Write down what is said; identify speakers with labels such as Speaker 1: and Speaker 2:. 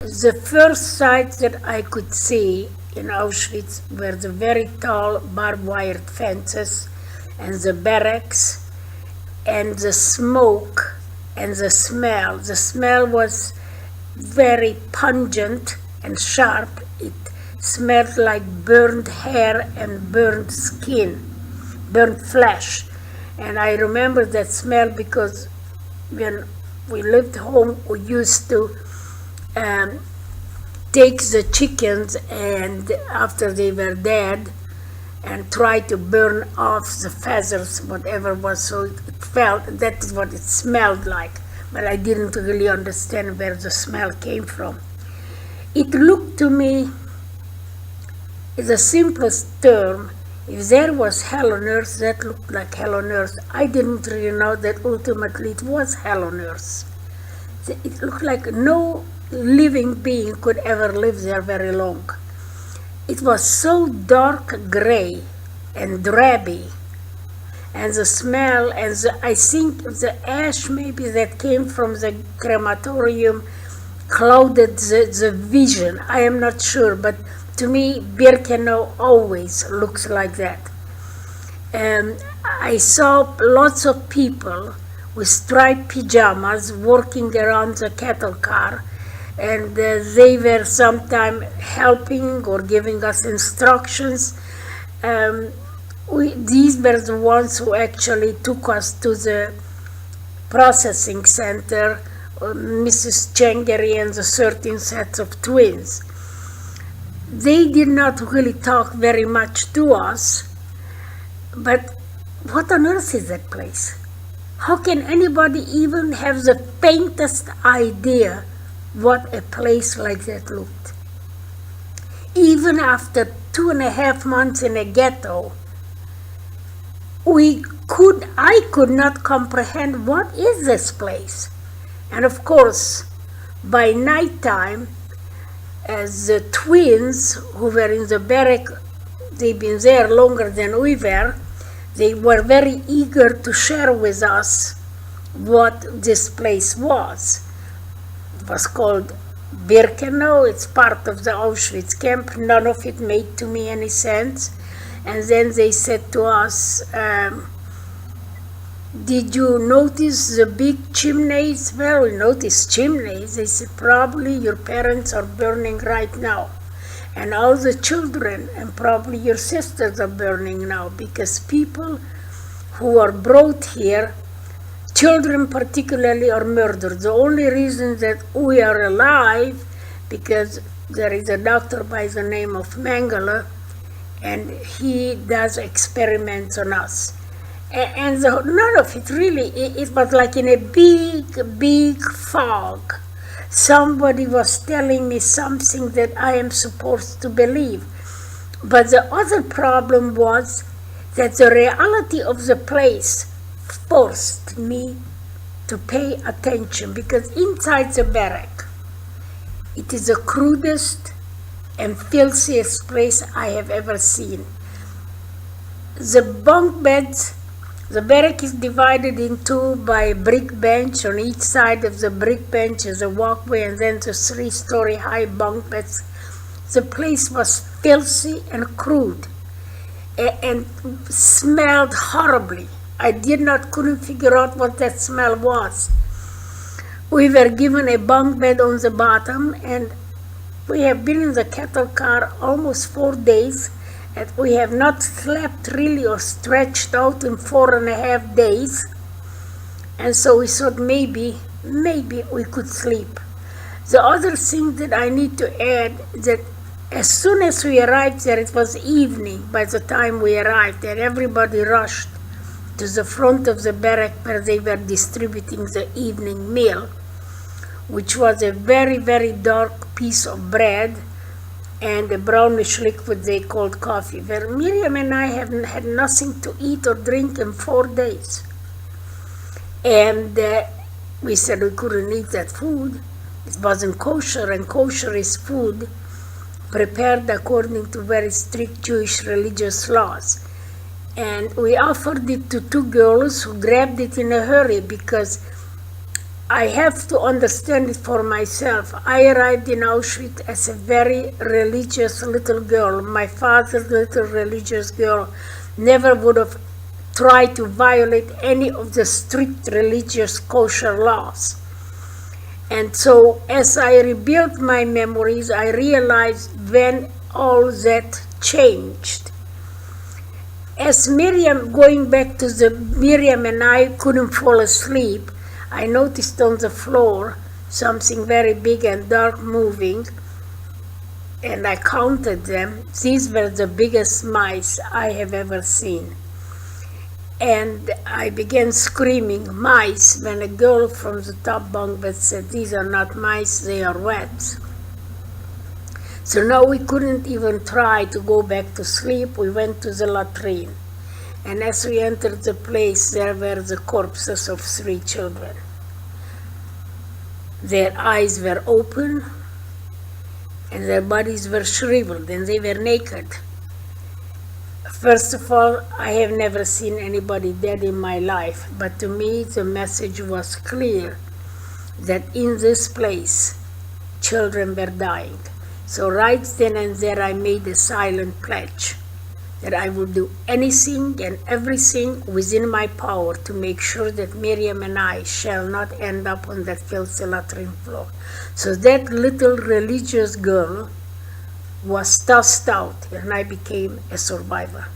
Speaker 1: The first sights that I could see in Auschwitz were the very tall barbed wire fences and the barracks and the smoke and the smell. The smell was very pungent and sharp. It smelled like burned hair and burned skin, burnt flesh. And I remember that smell because when we lived home, we used to take the chickens and after they were dead and try to burn off the feathers, whatever was, so it felt, that is what it smelled like. But I didn't really understand where the smell came from. It looked to me, in the simplest term, if there was hell on earth, that looked like hell on earth. I didn't really know that ultimately it was hell on earth. It looked like no living being could ever live there very long. It was so dark gray and drabby, and the smell, and I think the ash maybe that came from the crematorium clouded the vision. I am not sure, but to me, Birkenau always looks like that. I saw lots of people with striped pajamas working around the cattle car, and they were sometimes helping or giving us instructions. These were the ones who actually took us to the processing center, Mrs. Chengeri and the 13 sets of twins. They did not really talk very much to us, but what on earth is that place? How can anybody even have the faintest idea what a place like that looked? Even after 2.5 months in a ghetto, I could not comprehend what is this place. And of course, by nighttime, as the twins who were in the barrack, they've been there longer than we were, they were very eager to share with us what this place was. It was called Birkenau. It's part of the Auschwitz camp. None of it made to me any sense. And then they said to us, did you notice the big chimneys? Well, we noticed chimneys. They said, probably your parents are burning right now. And all the children and probably your sisters are burning now, because people who are brought here, children particularly, are murdered. The only reason that we are alive, because there is a doctor by the name of Mengele, and he does experiments on us. And none of it really, it was like in a big fog. Somebody was telling me something that I am supposed to believe. But the other problem was that the reality of the place forced me to pay attention, because inside the barrack, it is the crudest and filthiest place I have ever seen. The bunk beds, the barrack is divided in two by a brick bench. On each side of the brick bench is a walkway, and then the 3-story high bunk beds. The place was filthy and crude and smelled horribly. I couldn't figure out what that smell was. We were given a bunk bed on the bottom, and we have been in the cattle car almost 4 days, and we have not slept really or stretched out in 4.5 days. And so we thought maybe we could sleep. The other thing that I need to add, that as soon as we arrived there, it was evening by the time we arrived, and everybody rushed to the front of the barrack where they were distributing the evening meal, which was a very, very dark piece of bread and a brownish liquid they called coffee, where Miriam and I have had nothing to eat or drink in 4 days. And we said we couldn't eat that food. It wasn't kosher, and kosher is food prepared according to very strict Jewish religious laws. And we offered it to 2 girls who grabbed it in a hurry, because I have to understand it for myself. I arrived in Auschwitz as a very religious little girl. My father's little religious girl never would have tried to violate any of the strict religious kosher laws. And so as I rebuilt my memories, I realized when all that changed. As Miriam, going back to the Miriam and I couldn't fall asleep, I noticed on the floor something very big and dark moving, and I counted them. These were the biggest mice I have ever seen. And I began screaming, mice, when a girl from the top bunk bed said, these are not mice, they are rats. So now we couldn't even try to go back to sleep. We went to the latrine. And as we entered the place, there were the corpses of 3 children. Their eyes were open, and their bodies were shriveled, and they were naked. First of all, I have never seen anybody dead in my life, but to me the message was clear that in this place, children were dying. So right then and there I made a silent pledge that I would do anything and everything within my power to make sure that Miriam and I shall not end up on that filthy latrine floor. So that little religious girl was tossed out, and I became a survivor.